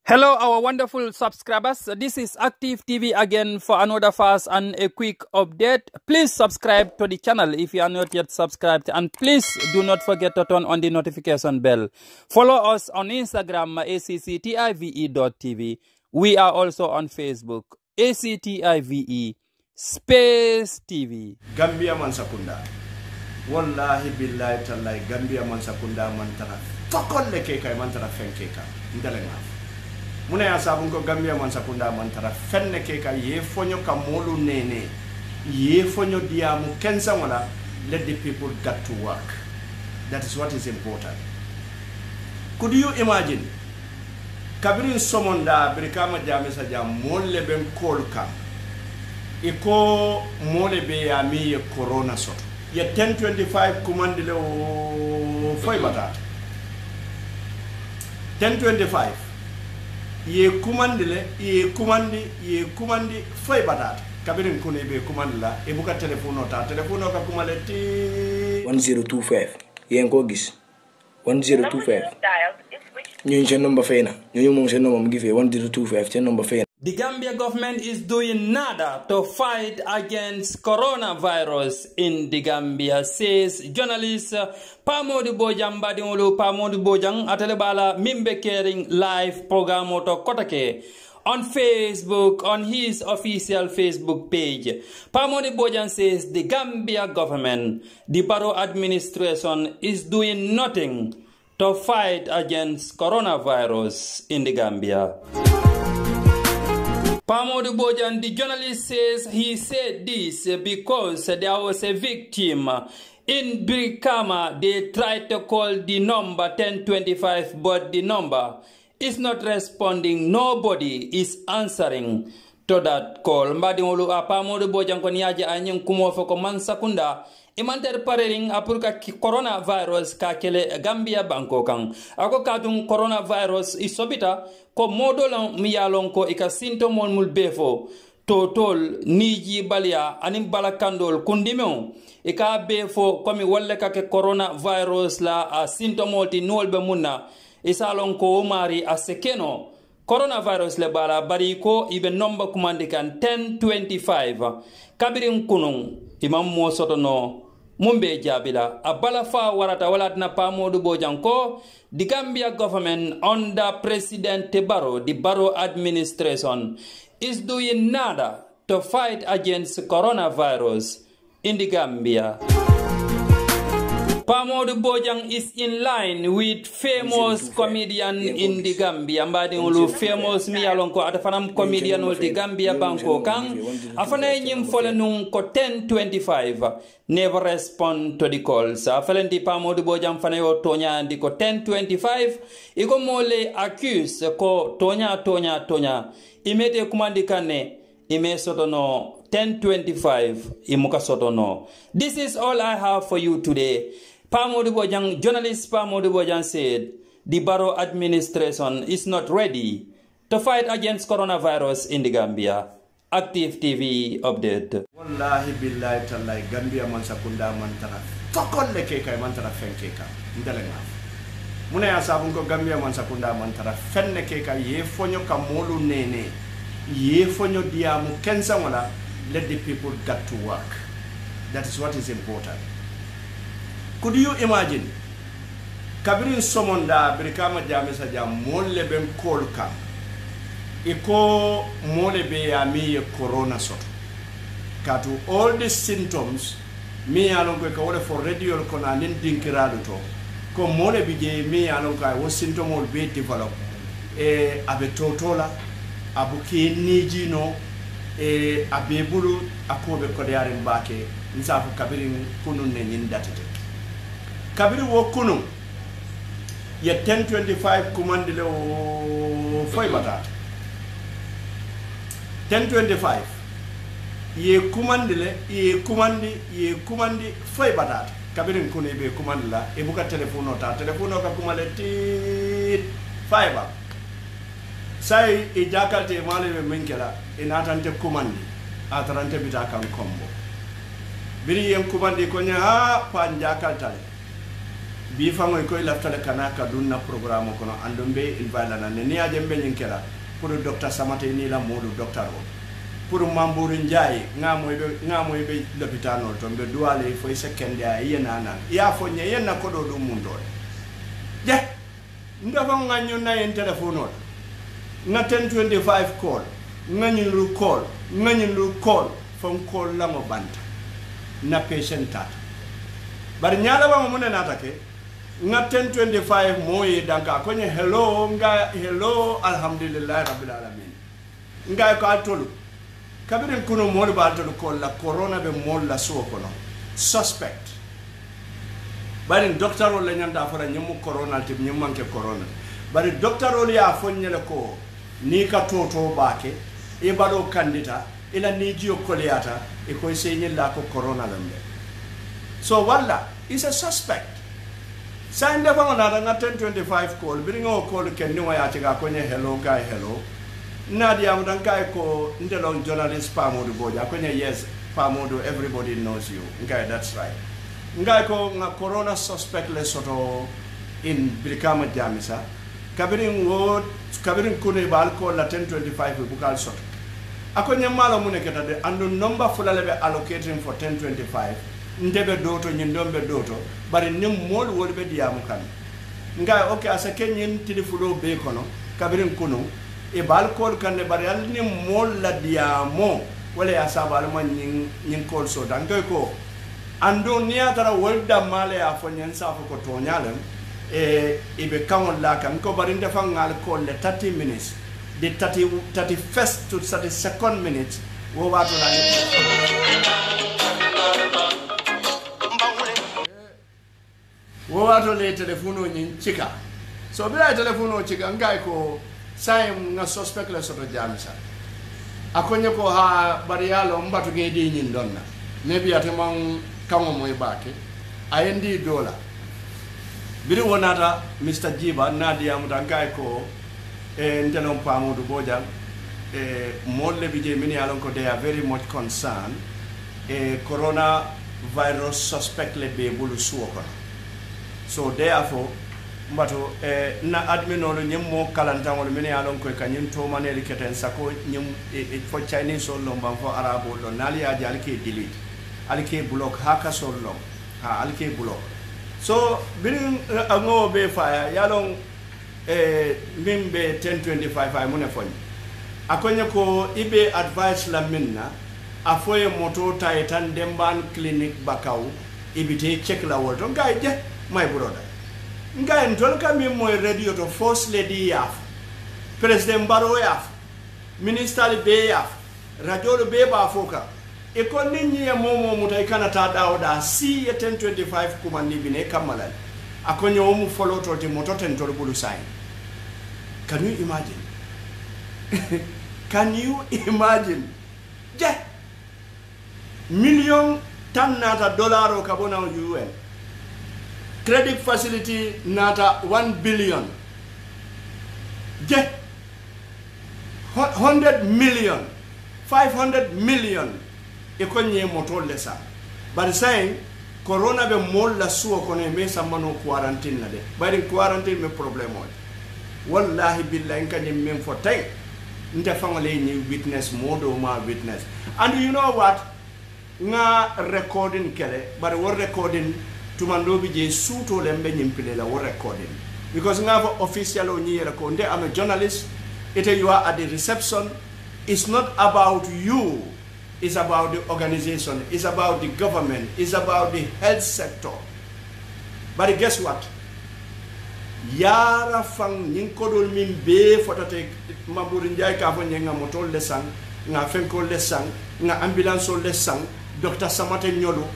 Hello, our wonderful subscribers. This is Active TV again for another fast and a quick update. Please subscribe to the channel if you are not yet subscribed, and please do not forget to turn on the notification bell. Follow us on Instagram, acctive.tv. We are also on Facebook, ACTIVE Space TV. Gambia Mansakunda. Wallahi billahi tallahi Gambia Mansakunda mantara. Fakon lekeka mantara fenkeka. Ndalenga. Muna ya sabunko Gambia Mansakunda mantara fenne keka yefonyo kamolu nene yefonyo diamu kensa wala. Let the people get to work. That is what is important. Could you imagine kabirin somonda birikama jamesa jam molle ben kolka iko mole be ya mi ye corona soto ye 1025 kumandile o foy bata 1025 ye kumandi foy bata kabirin kone be kumandila e buka telephone ka kumale ti 1025 yen ko gis 1025 ñu ci number fayna ñu mo ci number mu ngi fe 1025 ci number fayna. The Gambia government is doing nada to fight against coronavirus in the Gambia, says journalist Pamodi Bojang Badingolo Pamodi Bojang Atelebala Mimbe Caring live program Moto Kotake on Facebook, on his official Facebook page. Pamodi Bojang says the Gambia government, the Barrow administration is doing nothing to fight against coronavirus in the Gambia. Pamodi Bojang, the journalist, says he said this because there was a victim in Brikama. They tried to call the number 1025, but the number is not responding. Nobody is answering to that call. Mbadingolu Pamodi Bojang koniaje anyeng kumofo ko Mansakunda imanter parering apurka coronavirus ka kele Gambia banko kan ako kadung coronavirus isobita ko modolan miyalon ko ika sintomol mul befo totol niji balia anim balakandol kundimeo ika befo komi walle ka ke coronavirus la sintomol ti nolbe munna isalon ko mari asekeno coronavirus le bala bari ko ibe nomba kumandikan 1025 kabirin kunung imam mo sotono mumbe jabila abala fa warata walatna Pamodi Bojang ko the Gambia government under President Barrow, the Barrow administration is doing nada to fight against coronavirus in the Gambia. Pamodi Bojang is in line with famous comedian in the Gambia. Mbadingulu famous mi alonko atafanam comedian ul the Gambia banko kang afana nyim fole nung ko 1025 never respond to the calls. Afalendi Pamodi Bojang fana yo tonya ndi ko 1025 iko mole accuse ko tonya imete kumandikane ime sotono 1025 imuka sotono. This is all I have for you today. Pamodi Bojang, journalist Pamodi Bojang said the Barrow administration is not ready to fight against coronavirus in the Gambia. Active TV update. Wallahi billahi tallahi Gambia Mansakunda mantara. Fakon lekeka mantara fenkeka. Ndalenga. Muna ya sabunko Gambia Mansakunda mantara fenne keka yefonyo kamolu nene. Yefonyo diamu kensa wala. Let the people get to work. That is what is important. Could you imagine kabirin somonda birikama jamesa jam molle ben kolka iko mole be ya mi ye corona soto katu all the symptoms mi alon ko wole for radio ko na nin dinkirado to ko mole bi je mi alon ko wo symptomol be develop e abe totola abuki nijino e abe bulu akobe ko yare mbake nsafu kabirin kunun ne nin datete kabiri wo kunu ye 1025 kumandile o foy bata 1025 ye kumandi foy bata kabirin kunu be kumandila e buka telephone ka kumale ti fiber sai e jakalte male be menkela e natante kumandi atarante bitaka kombo biri yen kumandi ko nya pa jakaltale bi fango ko laftale kana ka dunna programme kono andombe invite la ne niya jembe nyinkela pour docteur Samate ni la modu docteur o pour Mambour Ndiaye ngamoy be l'hôpital no to be duale fo sekende ay yenana ya fo nye yenna ko do dum mundo je ndafa nganyo na en telephone o nga 1025 call ngani lu call phone call la mo banta na patient tat bar nyaala ba mo ne natake nga 1025 moye danka ko nye hello alhamdulillah rabbil alamin nga ko atolu kabirin kuno mol ba atolu ko la corona be mol la so kono suspect bari doctor o le nyanda fara nyum corona tib nyum manke corona bari doctor o ya fonyele ko ni ka toto baake e balo kandita ila ni jio koliata e ko senyel la ko corona lambe so walla is a suspect Sign the one another 1025 call, bring all call can no ayaga kwenye hello guy hello. Nadia Mudankai ko Intelong journalist Pamodu Boja, kwenye yes, Pamodu, everybody knows you. Okay, that's right. Ngai ko nga corona suspect le soto in Brikama Jamisa. Kabirin kune bal call la 1025 bukal soto. Akonye malo muneketa de and the number fulalebe allocating for 1025. Ndebe doto nyindombe doto bari nim mol wolbe diamu kan nga okay asa kenyin tilifulo be kono kabirin kuno e bal kol kan ne bari al nim mol la diamo wala ya sabal man nyin kol so dan ko ando niya tara wolda male ya fonyen sa ko to nyalem e be kamon la kan ko bari ndefa ngal kol le 30 minutes the 31st to 32nd minutes wo wato la Wato le telefono nyin chika so bila telefono chika ngai ko sai nga suspect le soto jamisa akonye ko ha barialo mbatu ngedi nyin donna nebi atemang kamo moy bake ayendi dola biri wonata Mr. Jiba nadia mudangai ko ntelon Pamodu Boja molle bije mini alon ko they are very much concerned corona virus suspect le be bulu suoko. So therefore, mbato na admin no nyem mo kalanta wol mene alon ko kanyim to maneli keten sako nyem for Chinese so lomba for arabo lo nali ya jalke delete alke block haka so lom ha alke block so birin ango be fire yalon mimbe 1025 ay mune fonni akonye ko ibe advice la minna afoye moto taitan demban clinic bakaw ibite check la wol don gaje my brother nga ntolka mi moy radio to first lady yaf president Barrow yaf minister be yaf radio be ba foka e ko ninyi ya momo mutay kana ta dawda si 1025 kuma ni bine kamala akonyo mu follow to the moto ten tol bulu sign. Can you imagine? Can you imagine? Je million tan nata dollar o kabona UN credit facility nata 1 billion. Je 100 million 500 million ekonye moto lesa but saying corona be mol la suo kono me samano quarantine na de bari quarantine me problème o wallahi billahi kany men for tay nte fangale ni witness modo ma witness and you know what nga recording kele but what recording tumando bi je suto lembe nyimpile la what recording because nga for official o ni rekonde I'm a journalist it you are at the reception. It's not about you, it's about the organization, it's about the government, it's about the health sector. But guess what? Yara fang nyinkodol min be fotate Mambour Ndiaye ka fo nga moto lesang nga fenko lesang nga ambulance lesang Dr. Samate nyolo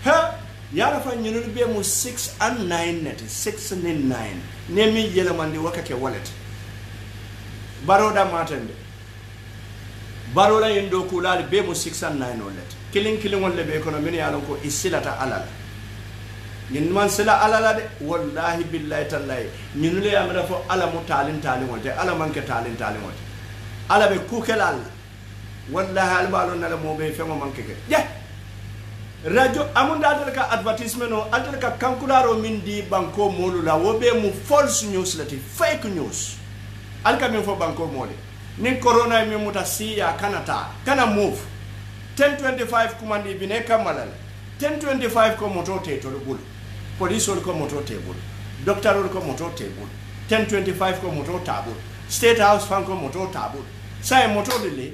ha yara fang nyinul be mu 6 and 9 net 6 and 9 nemi yelamandi wakake wallet baroda matende barola yendo kulal be mu 6 and 9 wallet killing won lebe economy yalon ko isilata alal ñin man sila alala de wallahi billahi tallahi ñun le amara fo ala mu talin wote ala manke talin wote ala be kukelal wallahi albalon na la mo be femo manke ke je radio amunda adelka advertisement o adelka kankularo min di banko molu la wobe mu false news lati fake news alka min fo banko mole nin corona mi muta siya kanata kana move 1025 kumandi bine kamalal 1025 ko moto te to bul police ko moto te bul doctor ko moto te bul 1025 ko moto tabul state house fan ko moto tabul sai moto dele